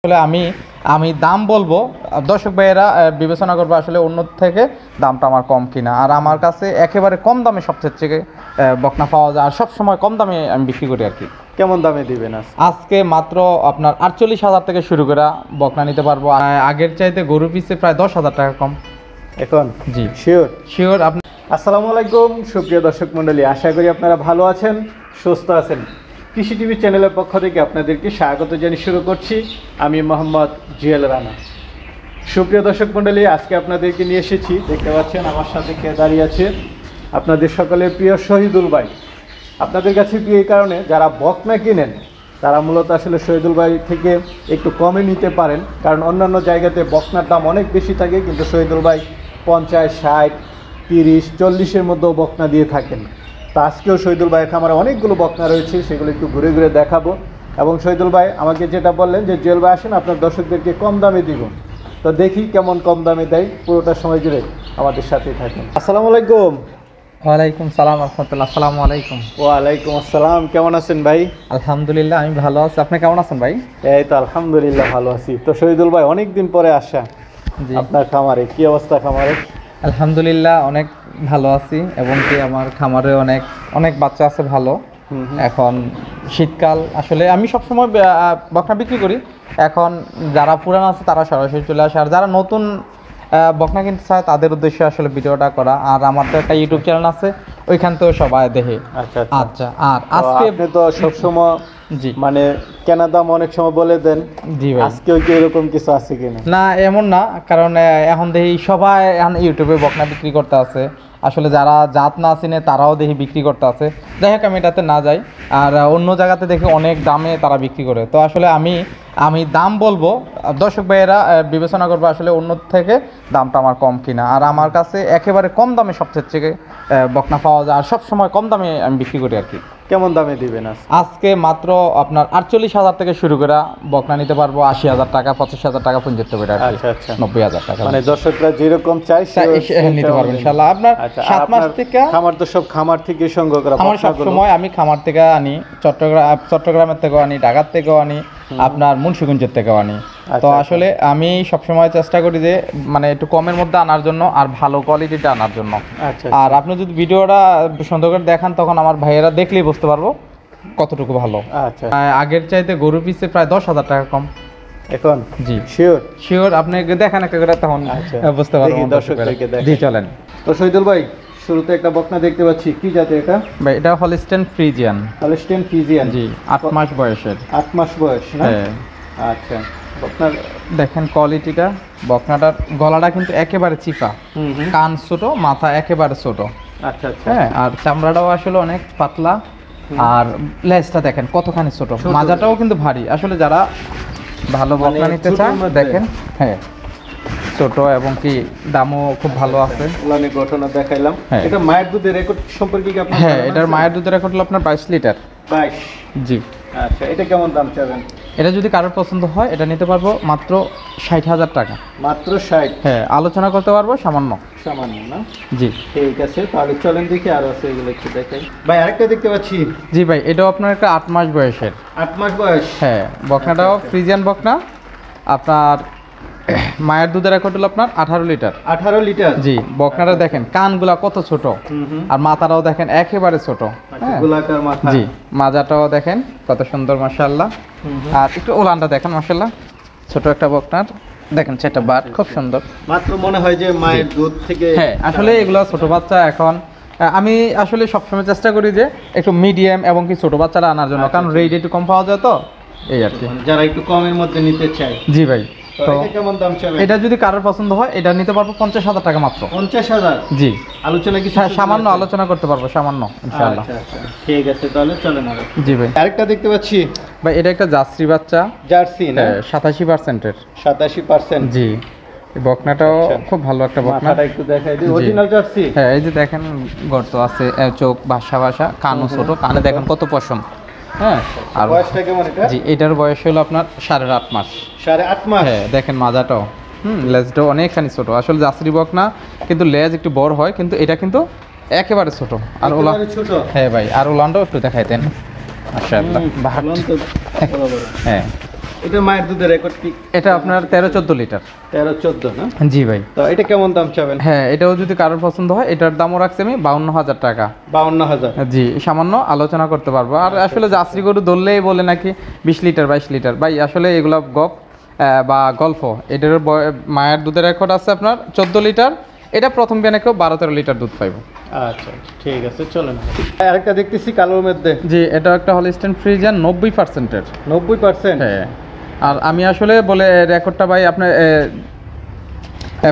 আসলে আমি আমি দাম বলবো, দর্শক ভাইয়েরা বিবেচনা করবো আসলে অন্য থেকে দামটা আমার কম কিনা। আর আমার কাছে একেবারে কম দামে সবচেয়ে থেকে বকনা পাওয়া যায়, আর সবসময় কম দামে আমি বিক্রি করি আর কি। কেমন দামে দিবেন আজকে মাত্র আপনার 48,000 থেকে শুরু করে বকনা নিতে পারবো। আগের চাইতে গরু পিছে প্রায় 10,000 টাকা কম এখন। জি শিওর শিওর। আপনি আসসালামু আলাইকুম সুপ্রিয় দর্শক মণ্ডলী, আশা করি আপনারা ভালো আছেন, সুস্থ আছেন। কৃষি টিভি চ্যানেলের পক্ষ থেকে আপনাদেরকে স্বাগত জানিয়ে শুরু করছি আমি মোহাম্মদ জুয়েল রানা। সুপ্রিয় দর্শক মণ্ডলী, আজকে আপনাদেরকে নিয়ে এসেছি, দেখতে পাচ্ছেন আমার সাথে কে দাঁড়িয়ে আছে, আপনাদের সকলের প্রিয় শহীদুল ভাই। আপনাদের কাছে প্রিয় এই কারণে, যারা বকনা কিনেন তারা মূলত আসলে শহীদুল ভাই থেকে একটু কমে নিতে পারেন, কারণ অন্যান্য জায়গাতে বকনার দাম অনেক বেশি থাকে, কিন্তু শহীদুল ভাই 50, 60, 30, 40-এর মধ্যেও বকনা দিয়ে থাকেন। তো আজকেও শহীদুল ভাইয়ের খামারে অনেকগুলো বকনা রয়েছে, সেগুলো একটু ঘুরে ঘুরে দেখাবো। এবং শহীদুল ভাই আমাকে যেটা বললেন যে জুয়েল ভাই আসেন আপনার দর্শকদেরকে কম দামে দিব, তো দেখি কেমন কম দামে দেয়। পুরোটা সময় জুড়ে আমাদের সাথেই থাকেন। আসসালামু আলাইকুম। ওয়ালাইকুম সালাম রহমতুল্লাহ। আসসালামু আলাইকুম। ওয়ালাইকুম আসসালাম। কেমন আছেন ভাই? আলহামদুলিল্লাহ আমি ভালো আছি, আপনি কেমন আছেন ভাই? এই তো আলহামদুলিল্লাহ ভালো আছি। তো শহীদুল ভাই অনেকদিন পরে আসা আপনার খামারে, কি অবস্থা খামারে? আলহামদুলিল্লাহ অনেক ভালো আছি, এবং কি আমার খামারে অনেক অনেক বাচ্চা আছে ভালো। এখন শীতকাল, আসলে আমি সবসময় বকনা বিক্রি করি। এখন যারা পুরানো আছে তারা সরাসরি চলে আসে, আর যারা নতুন বকনা কিনতে চায় তাদের উদ্দেশ্যে আসলে ভিডিওটা করা। আর আমার তো একটা ইউটিউব চ্যানেল আছে, ওইখান থেকে সবাই দেখে। আচ্ছা আচ্ছা। আর আজকে আপনি তো সবসময় জি মানে কেনা দাম অনেক সময় বলে দেন। জি ভাই, আজকেও কি এরকম কিছু আছে কিনা? না এমন না, কারণ এখন দেখি সবাই এখন ইউটিউবে বকনা বিক্রি করতে আছে। আসলে যারা জাত না চিনে তারাও দেখি বিক্রি করতে আছে। যাই হোক, আমি এটাতে না যাই। আর অন্য জায়গাতে দেখি অনেক দামে তারা বিক্রি করে। তো আসলে আমি দাম বলবো, দর্শক ভাইয়েরা বিবেচনা করবো আসলে অন্য থেকে দামটা আমার কম কিনা। আর আমার কাছে একেবারে কম দামে সবচেয়ে থেকে বকনা পাওয়া যায়, আর সবসময় কম দামে আমি বিক্রি করি আর কি। কেমন দামে দিবেন আজকে মাত্র আপনার 48,000 থেকে শুরু করে বকনা নিতে পারবো, 80,000 টাকা, 85,000 টাকা পর্যন্ত করে আর কি। আচ্ছা 90,000 টাকা, মানে দর্শকরা যেরকম চাই নিতে পারবেন ইনশাআল্লাহ। আপনার 7 মাস থেকে খামার তো সব খামার থেকে সংগ্রহ করা। আমার সব সময় আমি খামার থেকে আনি, চট্টগ্রামের থেকেও আনি, ঢাকার থেকেও আনি, আপনার মুন্সিগঞ্জের থেকেও আনি। তো আসলে আমি সবসময় চেষ্টা করি যে মানে একটু কমের মধ্যে আনার জন্য, আর ভালো কোয়ালিটিটা আনার জন্য। আর আপনি যদি ভিডিওটা সুন্দর করে দেখান, তখন আমার ভাইয়েরা দেখলেই বুঝতে পারবো কতটুকু ভালো। আচ্ছা, আগের চাইতে গরু পিছে প্রায় 10,000 টাকা কম এখন। জি শিওর শিওর। আপনি দেখান একটা করে, তখন বুঝতে পারবো দর্শকদেরকে। জি চলেন। তো শহীদুল ভাই, শুরুতে একটা বকনা দেখতে পাচ্ছি, কি জাতের এটা? ভাই এটা হলিস্টেইন ফ্রিজিয়ান। হলিস্টেইন ফ্রিজিয়ান, জি 8 মাস বয়সের। 8 মাস বয়স না? হ্যাঁ। আচ্ছা, বকনার দেখেন কোয়ালিটিটা, বকনাটার গলাটা কিন্তু একেবারে চিপা, কান ছোট, মাথা একেবারে ছোট। আচ্ছা আচ্ছা। হ্যাঁ, আর চামড়াটাও আসলে অনেক পাতলা, আর লেজটা দেখেন কতখানি ছোট, মাজাটাও কিন্তু ভারী। আসলে যারা ভালো বকনা নিতে চায় দেখেন, হ্যাঁ ছোট, এবং কি দামও খুব ভালো আছে। অনেক ঘটনা দেখাইলাম। হ্যাঁ। এটা মায়ের দুধের রেকর্ড সম্পর্কে কি আপনার? হ্যাঁ, এটার মায়ের দুধের রেকর্ড হলো আপনার 22 লিটার। 22। জি। আচ্ছা, এটা কেমন দাম চাবেন? এটা যদি কারোর পছন্দ হয়, এটা নিতে পারবো মাত্র 60,000 টাকা। মাত্র 60? হ্যাঁ, আলোচনা করতে পারবো সামান্য। সামান্য না? জি ঠিক আছে, তাহলে চলেন দেখি আর আছে এগুলো একটু দেখাই। ভাই আরেকটা দেখতে পাচ্ছি। জি ভাই, এটাও আপনার একটা 8 মাস বয়সের। 8 মাস বয়স? হ্যাঁ, বকনাটাও ফ্রিজিয়ান বকনা। আপনার মায়ের দুধের রেকর্ড হলো আপনার 18 লিটার। 18 লিটার? জি। বকনাটা দেখেন কানগুলা কত ছোট, আর মাথাটাও দেখেন একেবারে ছোট। হ্যাঁ, গোলাকার মাথা। জি। মাজাটাও দেখেন কত সুন্দর, মাশাআল্লাহ। আর একটু ওলানটা দেখেন, মাশাআল্লাহ, ছোট একটা বকনার দেখেন, সেটা বাট খুব সুন্দর। মাত্র মনে হয় যে মায়ের দুধ থেকে। হ্যাঁ, আসলে এগুলো ছোট বাচ্চা। এখন আমি আসলে সবসময় চেষ্টা করি যে একটু মিডিয়াম এবং কি ছোট বাচ্চারা আনার জন্য, কারণ রেট একটু কম পাওয়া যায়, তো এই আর কি। যারা একটু কমের মধ্যে নিতে চায়। জি ভাই। তো কেমন দাম চাবেন? এটা যদি কারোর পছন্দ হয়, এটা নিতে পারবো 50,000 টাকা মাত্র। 50,000? জি। আলোচনা কি? হ্যাঁ, সামান্য আলোচনা করতে পারবো, সামান্য ইনশাআল্লাহ। আচ্ছা, ঠিক আছে, তাহলে চলেন আরো। জি ভাই। আরেকটা দেখতে পাচ্ছি। ভাই এটা একটা জার্সি বাচ্চা, জার্সি না? 87%-এর। 87%? জি। এই বকনাটাও খুব ভালো একটা বকনা। মাথাটা একটু দেখাই দিই। Original jersey? হ্যাঁ, এই যে দেখেন গর্ত আছে, চোখ ভাষা, কানও ছোট, কানে দেখেন কত পশম। হ্যাঁ। আর বয়সটা কেমন এটা? জি, এটার বয়স হলো আপনার 8.5 মাস। 8.5 মাস? হ্যাঁ, দেখেন মাজাটাও, লেজটাও অনেকখানি ছোট। আসলে জার্সি বকনা কিন্তু লেজ একটু বড় হয়, কিন্তু এটা কিন্তু একেবারে ছোট। আর ওলা ছোট? হ্যাঁ ভাই, আর ওলানটাও একটু দেখাইতেন। মাশাআল্লাহ, হ্যাঁ। এটা মায়ের দুধের রেকর্ড কি? এটা আপনার 13-14 লিটার। 13-14 না? জি ভাই। তো এটা কেমন দাম চাবেন? হ্যাঁ, এটাও যদি কারোর পছন্দ হয়, এটার দামও রাখছি আমি 52,000 টাকা। 52,000? জি, সামান্য আলোচনা করতে পারবো। আর আসলে জার্সি গরু ধরলেই বলে নাকি 20 লিটার 22 লিটার, ভাই আসলে এগুলো গপ বা গল্প। এটার মায়ের দুধের রেকর্ড আছে আপনার 14 লিটার। এটা প্রথম বিয়ানে কেউ 12-13 লিটার দুধ পাইবো। আচ্ছা ঠিক আছে, চলেন। আরেকটা দেখতেছি কালোর মধ্যে। জি, এটা একটা হলিস্টাইন ফ্রিজিয়ান 90%-এর। 90%? হ্যাঁ। আর আমি আসলে বলে রেকর্ডটা ভাই আপনার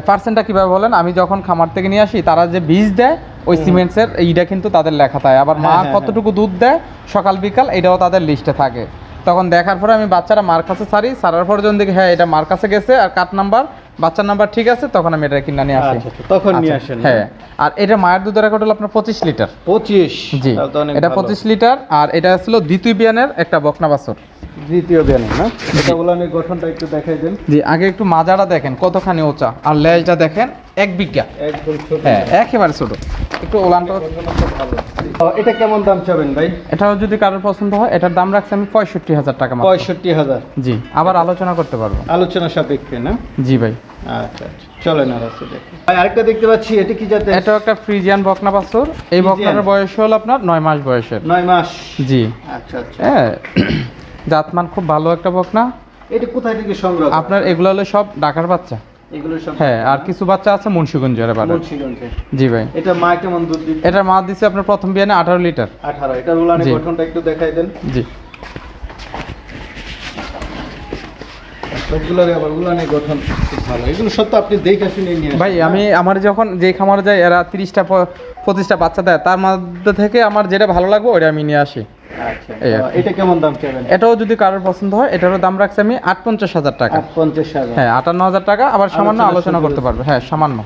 পার্সেন্টটা কীভাবে বলেন, আমি যখন খামার থেকে নিয়ে আসি তারা যে বীজ দেয় ওই সিমেন্টসের, এইটা কিন্তু তাদের লেখা থাকে। আবার মা কতটুকু দুধ দেয় সকাল বিকাল, এটাও তাদের লিস্টে থাকে। তখন দেখার পরে আমি বাচ্চারা মার কাছে ছাড়ার পর যখন দেখি হ্যাঁ এটা মার কাছে গেছে আর কার্ড নাম্বার বাচ্চার নাম্বার ঠিক আছে, তখন আমি এটা কিনে নিয়ে আসি। তখন নিয়ে আসেন? হ্যাঁ। আর এটা মায়ের দুধের রেকর্ড হলো আপনার 25 লিটার। 25? জি, এটা 25 লিটার। আর এটা ছিল দ্বিতীয় বিয়ানের একটা বকনা বাছুর। দ্বিতীয় বিয়ানের না? এটা উলানের গঠনটা একটু দেখাই দেন। জি, আগে একটু মাজাটা দেখেন কতখানি উঁচা, আর লেজটা দেখেন 1 বিঘা, একদম ছোট। হ্যাঁ একেবারে ছোট। একটু উলানটা ভালো। এটা কেমন দাম চাবেন ভাই? এটাও যদি কারোর পছন্দ হয়, এটার দাম রাখছি আমি 65,000 টাকা। 65,000? জি, আবার আলোচনা করতে পারবো। আলোচনা সাপেক্ষে না? জি ভাই। আচ্ছা চলেন আর আছে দেখি। ভাই আরেকটা দেখতে পাচ্ছি, এটা কি জাতের? এটা একটা ফ্রিজিয়ান বকনা বাছুর। এই বকনার বয়স হলো আপনার 9 মাস বয়সের। 9 মাস? জি। আচ্ছা। হ্যাঁ, জাতমান খুব ভালো একটা বকনা। এটা কোথায় থেকে সংগ্রহ? আপনার এগুলো হলো সব ঢাকার বাচ্চা। এগুলো সব? হ্যাঁ, আর কিছু বাচ্চা আছে মুন্সিগঞ্জের। মুন্সিগঞ্জে? জি ভাই। এটা মা কেমন দুধ দিচ্ছে? এটার মা দিচ্ছে আপনার প্রথম বিয়ানে 18 লিটার। 18? এটা উলানের গঠনটা একটু দেখাই দেন। জি। সবগুলোর আবার উলানের গঠন খুব ভালো। এগুলো সব তো আপনি দেখে শুনে নিয়ে আসেন? ভাই আমি আমার যখন যে খামারে যাই, এরা 30-25টা বাচ্চা দেয়, তার মধ্যে থেকে আমার যেটা ভালো লাগবে ওটা আমি নিয়ে আসি। আচ্ছা। এটা কেমন দাম চাবেন? এটাও যদি কারোর পছন্দ হয়, এটারও দাম রাখছি আমি 58,000 টাকা। 58,000? হ্যাঁ, 58,000 টাকা। আবার সামান্য আলোচনা করতে পারবে। হ্যাঁ, সামান্য।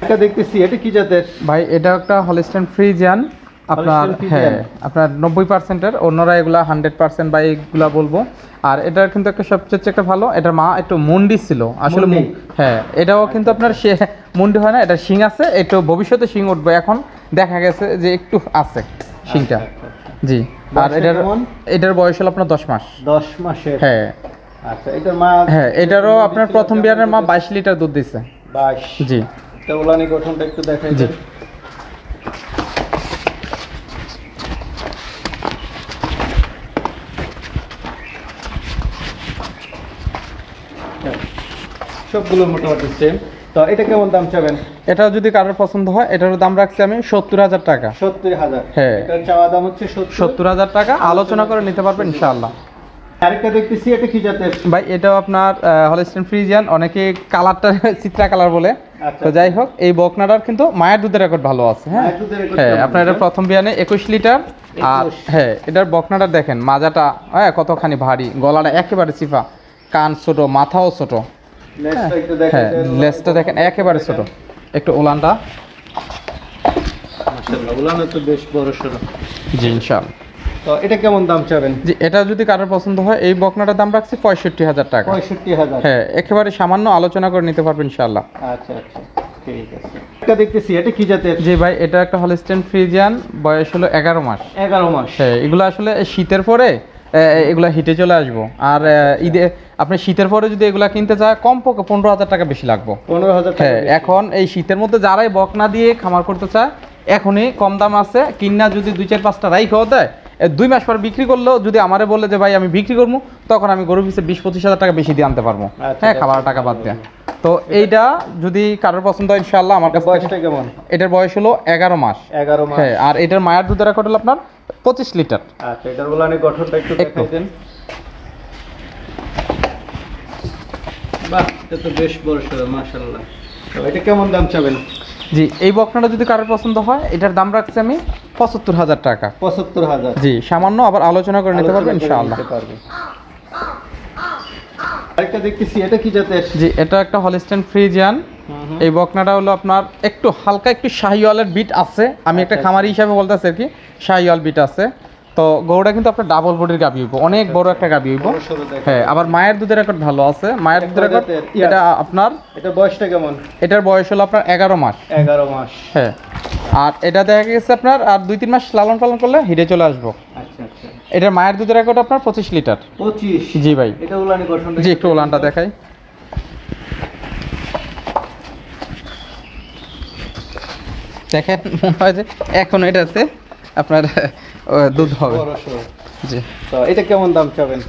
এটা দেখতেছি, এটা কি জাতের ভাই? এটা একটা হলিস্টাইন ফ্রিজিয়ান আপনার। হ্যাঁ, আপনার 90%-এর। অন্যরা এগুলা 100% বা এগুলা বলবো। আর এটার কিন্তু একটা সবচেয়ে একটা ভালো, এটার মা একটু মুন্ডি ছিল আসলে। হ্যাঁ, এটাও কিন্তু আপনার সে মুন্ডি হয় না, এটা শিং আছে। একটু ভবিষ্যতে শিং উঠবে, এখন দেখা গেছে যে একটু আছে শিংটা। জি। আর এটার বয়স হলো আপনার 10 মাস। 10 মাসের? হ্যাঁ। আচ্ছা। এটার মা? হ্যাঁ, এটারও আপনার প্রথম বিয়ানের মা 22 লিটার দুধ দিচ্ছে। 22? জি। এটা উলানের গঠনটা একটু দেখাই দেন। সবগুলো মোটামুটি সেম। তো এটা কেমন দাম চাবেন? এটাও যদি কারোর পছন্দ হয়, এটারও দাম রাখছি আমি 70,000 টাকা। 70,000? হ্যাঁ। এটার চাওয়া দাম হচ্ছে 70,000 টাকা। আলোচনা করে নিতে পারবেন ইনশাআল্লাহ। আরেকটা দেখতেছি, এটা কি জাতের? ভাই এটাও আপনার হলিস্টাইন ফ্রিজিয়ান। অনেকে কালারটা চিত্রা কালার বলে। তো যাই হোক, এই বকনাটার কিন্তু মায়ের দুধের রেকর্ড ভালো আছে। হ্যাঁ, আপনার এটা প্রথম বিয়ানে 21 লিটার। আর হ্যাঁ, এটার বকনাটা দেখেন, মাজাটা কতখানি ভারী, গলাটা একেবারে চিপা, কান ছোট, মাথাও ছোট। হ্যাঁ, লেজটা দেখেন একেবারে ছোট। একটু উলানটা। মাশাআল্লাহ, উলানও তো বেশ বড় সরো। জি, ইনশাআল্লাহ। তো এটা কেমন দাম চাবেন? জি, এটা যদি কারোর পছন্দ হয়, এই বকনাটার দাম রাখছি 65,000 টাকা। 65,000? হ্যাঁ, একেবারে সামান্য আলোচনা করে নিতে পারবেন ইনশাআল্লাহ। আচ্ছা ঠিক আছে। এটা দেখতেছি, এটা কি জাতের? জি ভাই, এটা একটা হলিস্টাইন ফ্রিজিয়ান। বয়স হলো 11 মাস। 11 মাস? হ্যাঁ। এগুলো আসলে শীতের পরে এগুলা হিটে চলে আসবো। আর ঈদে আপনি শীতের পরে যদি এগুলা কিনতে চায়, কমপক্ষে 15,000 টাকা বেশি লাগবে। 15,000? হ্যাঁ, এখন এই শীতের মধ্যে যারাই বকনা দিয়ে খামার করতে চায়, এখনই কম দাম আছে। কিনা যদি 2-4-5টা রাইখেও দেয়, 2 মাস পর বিক্রি করলেও যদি আমারে বলে যে ভাই আমি বিক্রি করবো, তখন আমি গরু পিছে 20-25,000 টাকা বেশি দিয়ে আনতে পারবো। হ্যাঁ, খাবার টাকা বাদ দেয়া। তো এইটা যদি কারোর পছন্দ হয় ইনশাআল্লাহ আমার কাছে। বয়সটা কেমন? এটার বয়স হলো 11 মাস। 11 মাস? হ্যাঁ। আর এটার মায়ের দুধের রেকর্ড হলো আপনার 25 লিটার। আচ্ছা। এটার উলানের গঠনটা একটু দেখাই দেন। বাহ, এটা তো বেশ বড় সরো, মাশাআল্লাহ। তো এটা কেমন দাম চাবেন? জি, এই বকনাটা যদি কারোর পছন্দ হয়, এটার দাম রাখছি আমি 75,000 টাকা। 75,000? জি, সামান্য আবার আলোচনা করে নিতে পারবেন ইনশাআল্লাহ। আরেকটা দেখতেছি, এটা কি জাতের? জি, এটা একটা হলিস্টাইন ফ্রিজিয়ান। এই বকনাটা হলো আপনার একটু হালকা একটু শাহিওয়ালের বিট আছে। আমি একটা খামারি হিসাবে বলতেছি আর কি, শাহিওয়াল বিট আছে। তো গরুটা কিন্তু আপনার ডাবল বডির গাভী হইব, অনেক বড় একটা গাভী হইব। হ্যাঁ, আবার মায়ের দুধের রেকর্ড ভালো আছে। মায়ের দুধের রেকর্ড এটা আপনার। এটা বয়সটা কেমন? এটার বয়স হলো আপনার 11 মাস। 11 মাস? হ্যাঁ। আর এটা দেখা গেছে আপনার আর 2-3 মাস লালন পালন করলে হিটে চলে আসবো। আচ্ছা। এটার মায়ের দুধের রেকর্ড আপনার 25 লিটার। 25? জি ভাই। এটা উলানি গঠন জি একটু উলানটা দেখাই। দেখেন মনে হয় যে এখন এটাতে আপনার দুধ হবে। জি। তো এটা কেমন দাম চাবেন?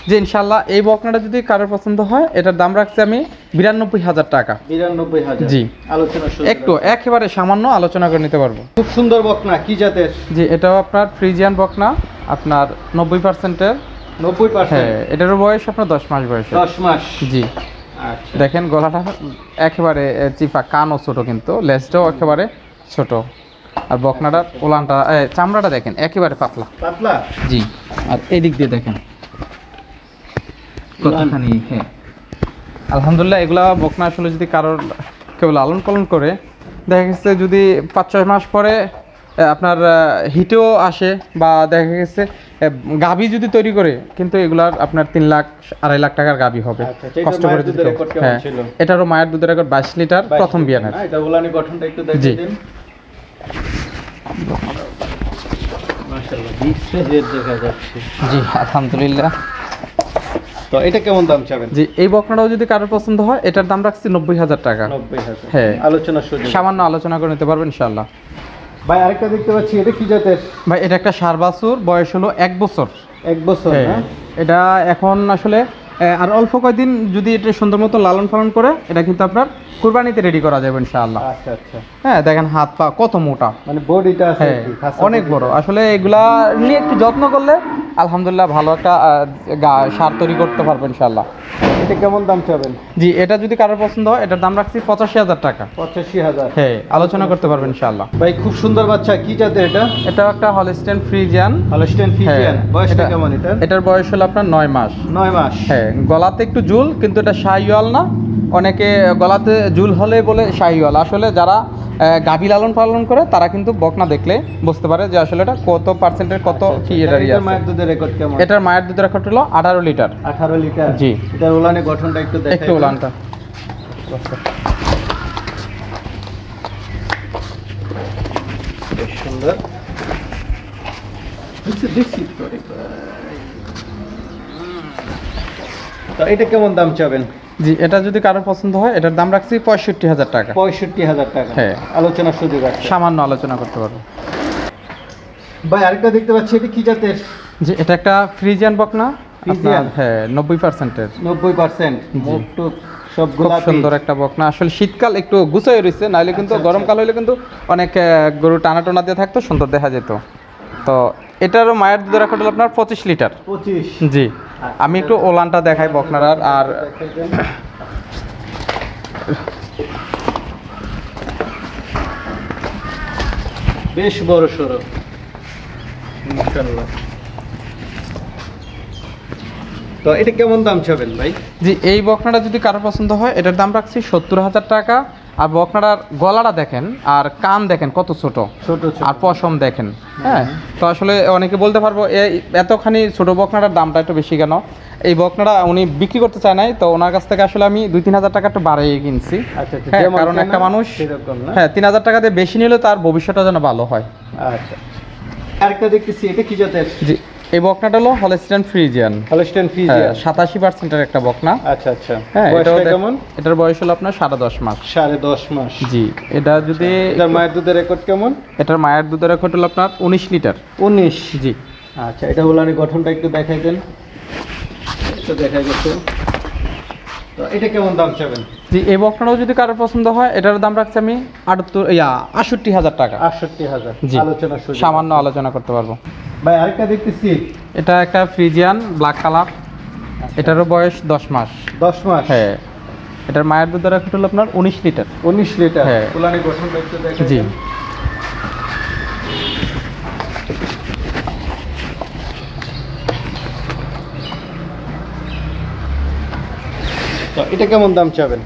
জি ইনশাআল্লাহ এই বকনাটা যদি কারোর পছন্দ হয় এটার দাম রাখছি আমি 92,000 টাকা। 92,000? জি। আলোচনা শুরু একটু একেবারে সামান্য আলোচনা করে নিতে পারবো। খুব সুন্দর বকনা, কি জাতের? জি এটাও আপনার ফ্রিজিয়ান বকনা, আপনার 90%-এর। 90%? হ্যাঁ এটারও বয়স আপনার 10 মাস বয়স। 10 মাস? জি। আচ্ছা। দেখেন গলাটা একেবারে চিপা, কানও ছোট কিন্তু লেজটাও একেবারে ছোট। আর বকনাটার ওলানটা চামড়াটা দেখেন একেবারে পাতলা পাতলা? জি। আর এই দিক দিয়ে দেখেন কতখানি। হ্যাঁ আলহামদুলিল্লাহ এগুলা বকনা আসলে যদি কারোর কেউ লালন পালন করে দেখা গেছে যদি 5-6 মাস পরে আপনার হিটেও আসে বা দেখা গেছে গাভী যদি তৈরি করে, কিন্তু এগুলার আপনার 3 লাখ 2.5 লাখ টাকার গাভী হবে কষ্ট করে যদি। হ্যাঁ এটারও মায়ের দুধের রেকর্ড 22 লিটার প্রথম বিয়ানের। এটা উলানি গঠনটা একটু দেখিয়ে দিন। মাশাআল্লাহ বিগ সাইজের দেখা যাচ্ছে। জি আলহামদুলিল্লাহ। তো এটা কেমন দাম চাবেন? জি এই বকনাটাও যদি কারোর পছন্দ হয় এটার দাম রাখছি 90,000 টাকা। 90,000? হ্যাঁ আলোচনার সুযোগ সামান্য আলোচনা করে নিতে পারবেন ইনশাআল্লাহ। ভাই আরেকটা দেখতে পাচ্ছি, এটা কি জাতের? ভাই এটা একটা ষাঁড় বাছুর, বয়স হলো 1 বছর। 1 বছর? হ্যাঁ এটা এখন আসলে আর অল্প কয়েকদিন যদি এটা সুন্দর মতো লালন পালন করে এটা কিন্তু আপনার কুরবানিতে রেডি করা যাবে ইনশাআল্লাহ। আচ্ছা আচ্ছা। হ্যাঁ দেখেন হাত পা কত মোটা, মানে বডিটা আছে হ্যাঁ অনেক বড়। আসলে এগুলা নিয়ে একটু যত্ন করলে আলহামদুলিল্লাহ ভালো একটা সার তৈরি করতে পারবেন ইনশাআল্লাহ। এটা কেমন দাম চাবেন? জি এটা যদি কারোর পছন্দ হয় এটার দাম রাখছি 85,000 টাকা। 85,000? হ্যাঁ আলোচনা করতে পারবেন ইনশাআল্লাহ। ভাই খুব সুন্দর বাচ্চা, কি জাতের এটা? এটাও একটা হলস্টেইন ফ্রিজিয়ান। Holstein Friesian? বয়সটা কেমন এটার? এটার বয়স হলো আপনার 9 মাস। 9 মাস? হ্যাঁ গলাতে একটু ঝুল, কিন্তু এটা শাহিওয়াল না। অনেকে গলাতে ঝুল হলে বলে শাহিওয়াল। আসলে যারা গাভী লালন পালন করে তারা কিন্তু বকনা দেখলে বুঝতে পারে যে আসলে এটা কত পার্সেন্টের কত কি এটার এটার মায়ের দুধের রেকর্ড কেমন? এটার মায়ের দুধের রেকর্ড হলো 18 লিটার। 18 লিটার? জি। এটার উলানের গঠনটা একটু দেখাই। একটু উলানটা বেশ সুন্দর। দেখছি তো এটা কেমন দাম চাবেন? জি এটা যদি কারোর পছন্দ হয় এটার দাম রাখছি 65,000 টাকা। 65,000 টাকা? হ্যাঁ আলোচনার সুযোগ আছে? সামান্য আলোচনা করতে পারবো। ভাই আরেকটা দেখতে পাচ্ছি, এটা কি জাতের? জি এটা একটা ফ্রিজিয়ান বকনা। ফ্রিজিয়ান? হ্যাঁ 90%-এর। 90%? মুখ টুক সব খুব গোলাপি? সুন্দর একটা বকনা। আসলে শীতকাল একটু গুছাই রয়েছে, নাহলে কিন্তু গরমকাল হইলে কিন্তু অনেক গরু টানা টোনা দিয়ে থাকতো, সুন্দর দেখা যেত। তো এটারও মায়ের দুধের রেকর্ড হলো আপনার 25 লিটার। 25? জি। আমি একটু ওলানটা দেখাই বকনার। আর বেশ বড় সড়ো ইনশাআল্লাহ। তো এটা কেমন দাম চাবেন ভাই? জি এই বকনাটা যদি কারোর পছন্দ হয় এটার দাম রাখছি 70,000 টাকা। আর বকনাটার গলাটা দেখেন আর কান দেখেন কত ছোট ছোট আর পশম দেখেন। হ্যাঁ তো আসলে অনেকে বলতে পারবো এতখানি ছোট বকনাটার দামটা একটু বেশি কেন। এই বকনাটা উনি বিক্রি করতে চায় নাই, তো ওনার কাছ থেকে আসলে আমি 2-3 হাজার টাকা একটু বাড়িয়ে কিনছি। আচ্ছা আচ্ছা। হ্যাঁ কারণ একটা মানুষ হ্যাঁ 3,000 টাকা দিয়ে বেশি নিলে তার ভবিষ্যৎটা যেন ভালো হয়। আচ্ছা আরেকটা দেখতেছি, এটা কি জাতের? জি এই বকনাটা হলো হলস্টেইন ফ্রিজিয়ান। Holstein Friesian? 87%-এর একটা বকনা। আচ্ছা আচ্ছা। হ্যাঁ বয়সটা কেমন? এটার বয়স হলো আপনার 10.5 মাস। 10.5 মাস? জি এটা যদি এটার মায়ের দুধের রেকর্ড কেমন? এটার মায়ের দুধের রেকর্ড হলো আপনার 19 লিটার। 19? জি। আচ্ছা এটা উলানের গঠনটা একটু দেখাই দেন। এটা দেখা গেছে। তো এটা কেমন দাম চাবেন? জি এই বকনাটাও যদি কারোর পছন্দ হয় এটার দাম রাখছি আমি 68,000 টাকা। 68,000? জি আলোচনা সুযোগ সামান্য আলোচনা করতে পারবো। ভাই আরেকটা দেখতেছি, এটা একটা ফ্রিজিয়ান ব্ল্যাক কালার। এটারও বয়স 10 মাস। 10 মাস? হ্যাঁ এটার মায়ের দুধের রেকর্ড হলো আপনার 19 লিটার। 19 লিটার? হ্যাঁ। উলানের গঠনটা একটু দেখাই জি। দেন। তো এটা কেমন দাম চাবেন?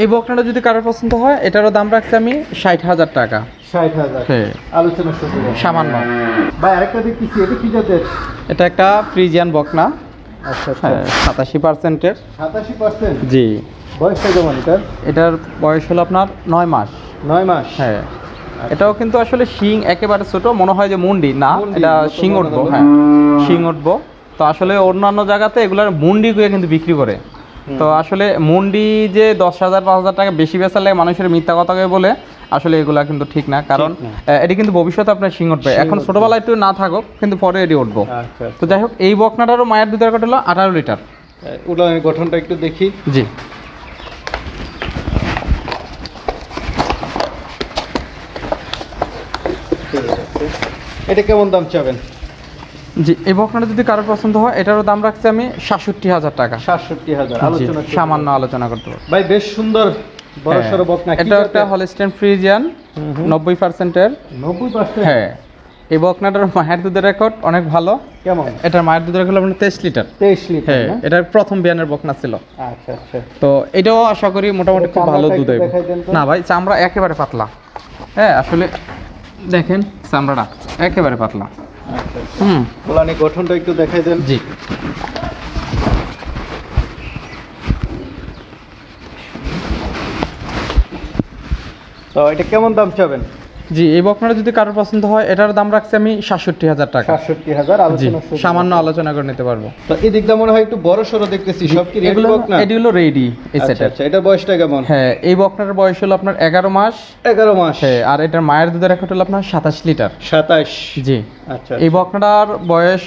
এই বকনাটা যদি কারোর পছন্দ হয় এটারও দাম রাখছি আমি 60,000 টাকা। 60,000? হ্যাঁ আলোচনা সুযোগ আছে? সামান্য। ভাই আরেকটা দেখতেছি, এটা কি জাতের? এটা একটা ফ্রিজিয়ান বকনা। আচ্ছা আচ্ছা। হ্যাঁ 87%-এর। 87%? জি। বয়সটা কেমন এটার? এটার বয়স হলো আপনার 9 মাস। 9 মাস? হ্যাঁ এটাও কিন্তু আসলে শিং একেবারে ছোট, মনে হয় যে মুন্ডি না, এটা শিং উঠবো। হ্যাঁ, শিং উঠবো। তো আসলে অন্যান্য জায়গাতে এগুলার মুন্ডি করে কিন্তু বিক্রি করে। তো আসলে মুন্ডি যে 10,000 5,000 টাকা বেশি বেচালে মানুষের মিথ্যা কথা বলে, আসলে এগুলা কিন্তু ঠিক না। কারণ এটি কিন্তু ভবিষ্যতে আপনার শিং উঠবে। এখন ছোটবেলায় একটু না থাকুক, কিন্তু পরে এটি উঠবো। তো যাই হোক, এই বকনাটারও মায়ের দুধের রেকর্ড হলো 18 লিটার। উলানের গঠনটা একটু দেখি। জি, এটা কেমন দাম চাবেন? জি, এই বকনাটা যদি কারোর পছন্দ হয়, এটারও দাম রাখছি আমি 67,000 টাকা। 67,000 আলোচনা, সামান্য আলোচনা করতে পারবো ভাই। বেশ সুন্দর বড়সড় বকনা। এটা একটা হলস্টেইন ফ্রিজিয়ান 90% এর। 90%? হ্যাঁ, এই বকনাটার মায়ের দুধের রেকর্ড অনেক ভালো। কেমন? এটার মায়ের দুধের রেকর্ড আপনার 23 লিটার। 23 লিটার? হ্যাঁ, এটার প্রথম বিয়ানের বকনা ছিল। আচ্ছা আচ্ছা। তো এটাও আশা করি মোটামুটি খুব ভালো দুধ হবে। না ভাই, চামড়া একেবারে পাতলা। হ্যাঁ, আসলে দেখেন চামড়াটা একেবারে পাতলা। আচ্ছা, উলানের গঠনটা একটু দেখাই দেন। জি, তো এটা কেমন দাম চাবেন? জি, এই বকনাটা যদি কারোর পছন্দ হয়, এটার দাম রাখছি আমি 67,000 টাকা। 67,000 আলোচনা, সামান্য আলোচনা করে নিতে পারবো। তো এই দিকটা মনে হয় একটু বড় সরো দেখতেছি। সব কি রেডি বকনা? এটি হলো রেডি এই সেট। আচ্ছা, এটা বয়সটা কেমন? হ্যাঁ, এই বকনার বয়স হলো আপনার 11 মাস। 11 মাস? হ্যাঁ, আর এটার মায়ের দুধের রেকর্ড হলো আপনার 27 লিটার। 27? জি। আচ্ছা, এই বকনাটার বয়স,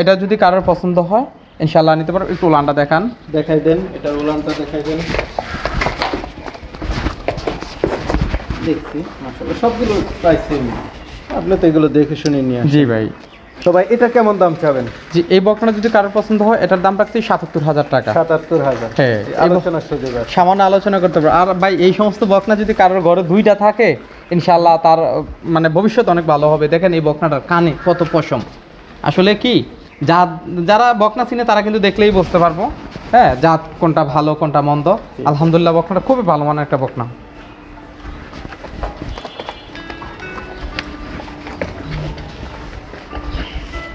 এটা যদি কারোর পছন্দ হয় ইনশাআল্লাহ নিতে পারো। একটু উলানটা দেখান। দেখাই দেন, এটা উলানটা দেখাই দেন। দেখছি মাশাআল্লাহ সবগুলো প্রাইস সেম। আপনি তো এগুলো দেখে শুনে নিয়ে আসেন। জি ভাই। তো ভাই, এটা কেমন দাম চাবেন? জি, এই বকনাটা যদি কারোর পছন্দ হয়, এটার দাম রাখছি 77,000 টাকা। 77,000? হ্যাঁ, আলোচনার সুযোগ আছে। সামান্য আলোচনা করতে পারবো। আর ভাই, এই সমস্ত বকনা যদি কারোর ঘরে দুইটা থাকে, ইনশাআল্লাহ তার মানে ভবিষ্যৎ অনেক ভালো হবে। দেখেন এই বকনাটার কানে কত পশম। আসলে কি, যারা বকনা চিনে তারা কিন্তু দেখলেই বুঝতে পারবো, হ্যাঁ, জাত কোনটা ভালো কোনটা মন্দ। আলহামদুলিল্লাহ বকনাটা খুবই ভালো মানের একটা বকনা।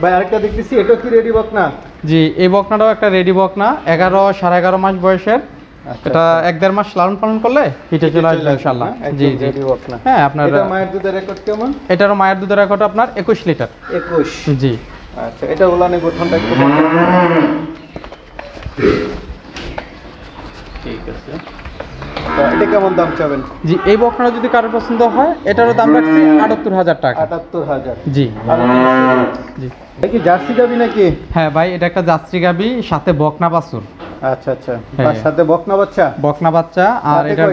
ভাই, আরেকটা দেখতেছি, এটা কি রেডি বকনা? জি, এই বকনাটাও একটা রেডি বকনা। 11.5 মাস বয়সের। এটা 1-1.5 মাস লালন পালন করলে হিটে চলে আসবে ইনশাআল্লাহ। জি জি, রেডি বকনা। হ্যাঁ, আপনার এটা মায়ের দুধের রেকর্ড কেমন? এটারও মায়ের দুধের রেকর্ড আপনার 21 লিটার। 21? জি। আচ্ছা, এটা উলানের গঠনটা একটু ঠিক আছে। তো এটা কেমন দাম চাবেন? জি, এই বকনাটা যদি কারোর পছন্দ হয়, এটারও দাম রাখছি 78,000 টাকা। 78,000? জি জি। এটা কি জার্সি গাবি নাকি? হ্যাঁ ভাই, এটা একটা জার্সি গাবি, সাথে বকনা বাছুর। আচ্ছা আচ্ছা, তার সাথে বকনা বাচ্চা? বকনা বাচ্চা। আর এটার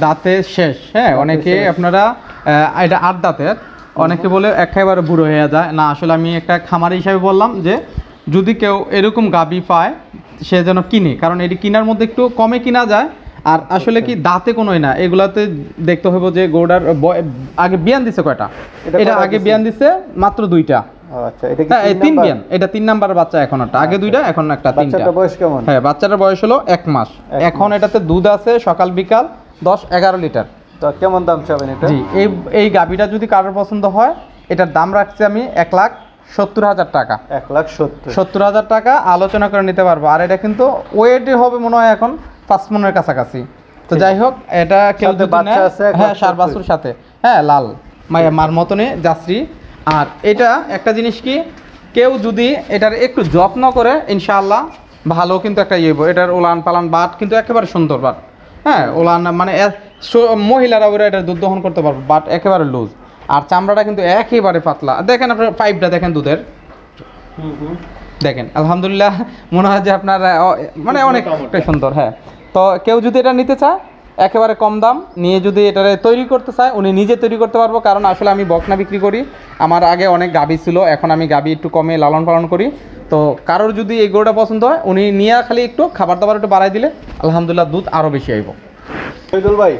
দাঁতে শেষ। হ্যাঁ, অনেকে আপনারা এটা 8 দাঁতের, অনেকে বলে একেবারে বুড়ো হয়ে যায় না। আসলে আমি একটা খামারি হিসাবে বললাম যে যদি কেউ এরকম গাবি পায় সে যেন কিনে, কারণ এটি কেনার মধ্যে একটু কমে কিনা যায়। আর আসলে কি, দাঁতে কোনোই না, এগুলাতে দেখতে হইব যে গৌড়ার আগে বিয়ান দিছে কয়টা। এটা আগে বিয়ান দিছে মাত্র 2টা। আচ্ছা, এটা কি 3 বিয়ান? এটা 3 নাম্বার বাচ্চা এখন। একটা আগে 2টা, এখন একটা 3টা। বাচ্চাটার বয়স কেমন? হ্যাঁ, বাচ্চাটার বয়স হলো 1 মাস। এখন এটাতে দুধ আছে সকাল বিকাল 10-11 লিটার। তো কেমন দাম চাবেন এটা? জি, এই গাবিটা যদি কারোর পছন্দ হয়, এটার দাম রাখছি আমি 1,70,000 টাকা। 1,70,000 টাকা আলোচনা করে নিতে পারবো। আর এটা কিন্তু ওয়েটে হবে মনে হয় এখন 5 মনের কাছাকাছি। তো যাই হোক, এটা কেউ যদি নেয়, হ্যাঁ, 4 বাছুর সাথে, হ্যাঁ, লাল মার মতনে জার্সি। আর এটা একটা জিনিস কি, কেউ যদি এটার একটু যত্ন করে ইনশাআল্লাহ ভালো কিন্তু একটা এটার উলান পালান বাট কিন্তু একেবারে সুন্দর বাট। হ্যাঁ, উলান মানে মহিলারা ওরা এটার দুধ দহন করতে পারবে। বাট একেবারে লুজ। আর চামড়াটা কিন্তু একেবারে পাতলা। দেখেন আপনার পাইপটা দেখেন দুধের, দেখেন আলহামদুলিল্লাহ মনে হয় যে আপনার মানে অনেকটাই সুন্দর। হ্যাঁ, তো কেউ যদি এটা নিতে চায় একেবারে কম দাম নিয়ে যদি এটা তৈরি করতে চায়, উনি নিজে তৈরি করতে পারবো। কারণ আসলে আমি বকনা বিক্রি করি, আমার আগে অনেক গাভী ছিল, এখন আমি গাভী একটু কমে লালন পালন করি। তো কারোর যদি এই গরুটা পছন্দ হয়, উনি নিয়ে খালি একটু খাবার দাবার একটু বাড়াই দিলে আলহামদুলিল্লাহ দুধ আরও বেশি আইব। শহীদুল ভাই,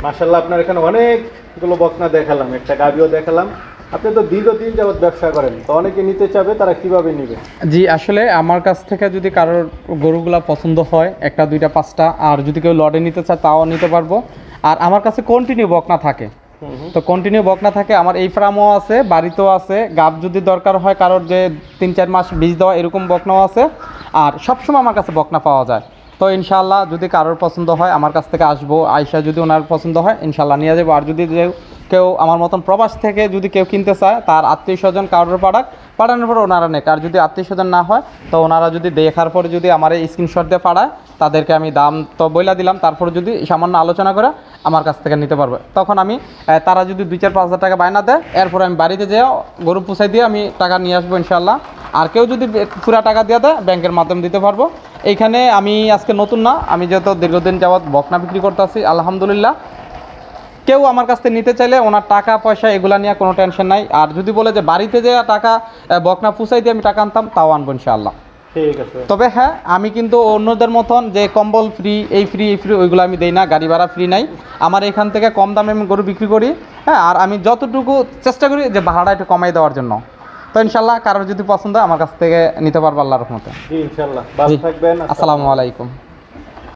মাশাআল্লাহ আপনার এখানে অনেকগুলো বকনা দেখালাম, একটা গাভীও দেখালাম। আপনি তো দীর্ঘদিন যাবত ব্যবসা করেন, তো অনেকে নিতে চাবে, তারা কিভাবে নেবে? জি, আসলে আমার কাছ থেকে যদি কারোর গরুগুলা পছন্দ হয়, 1টা 2টা 5টা, আর যদি কেউ লটে নিতে চায় তাও নিতে পারবো। আর আমার কাছে কন্টিনিউ বকনা থাকে। তো কন্টিনিউ বকনা থাকে, আমার এই ফার্মও আছে, বাড়িতেও আছে। গাব যদি দরকার হয় কারোর, যে 3-4 মাস বীজ দেওয়া, এরকম বকনাও আছে। আর সবসময় আমার কাছে বকনা পাওয়া যায়। তো ইনশাআল্লাহ যদি কারোর পছন্দ হয় আমার কাছ থেকে আসবো, আয়সা যদি ওনার পছন্দ হয় ইনশাআল্লাহ নিয়ে যাবো। আর যদি কেউ আমার মতন প্রবাস থেকে যদি কেউ কিনতে চায়, তার আত্মীয় স্বজন কারোর পাঠানোর পর ওনারা নেক। আর যদি আত্মীয় স্বজন না হয়, তো ওনারা যদি দেখার পরে যদি আমার এই স্ক্রিনশট দিয়ে পাঠায়, তাদেরকে আমি দাম তো বইলা দিলাম, তারপরে যদি সামান্য আলোচনা করে আমার কাছ থেকে নিতে পারবে। তখন আমি তারা যদি 2-4-5 হাজার টাকা বায়না দেয়, এরপরে আমি বাড়িতে যেয়ে গরু পুষাই দিয়ে আমি টাকা নিয়ে আসবো ইনশাল্লাহ। আর কেউ যদি পুরা টাকা দিয়ে দেয়, ব্যাংকের মাধ্যমে দিতে পারবো। এইখানে আমি আজকে নতুন না, আমি যেহেতু দীর্ঘদিন যাবৎ বকনা বিক্রি করতে আসি, আলহামদুলিল্লাহ। কেউ আমার কাছ থেকে নিতে চাইলে ওনার টাকা পয়সা এগুলা নিয়ে কোনো টেনশন নাই। আর যদি বলে যে বাড়িতে যে টাকা বকনা পুষাই দিয়ে আমি টাকা আনতাম, তাও আনবো ইনশাআল্লাহ। ঠিক আছে। তবে হ্যাঁ, আমি কিন্তু অন্যদের মতন যে কম্বল ফ্রি, এই ফ্রি ওইগুলো আমি দেই না, গাড়ি ভাড়া ফ্রি নাই। আমার এখান থেকে কম দামে আমি গরু বিক্রি করি। হ্যাঁ, আর আমি যতটুকু চেষ্টা করি যে ভাড়াটা একটু কমাই দেওয়ার জন্য। তো ইনশাল্লাহ কারোর যদি পছন্দ হয় আমার কাছ থেকে নিতে পারবো আল্লাহর রহমতে। জি ইনশাআল্লাহ। ভালো থাকবেন। আসসালামু আলাইকুম।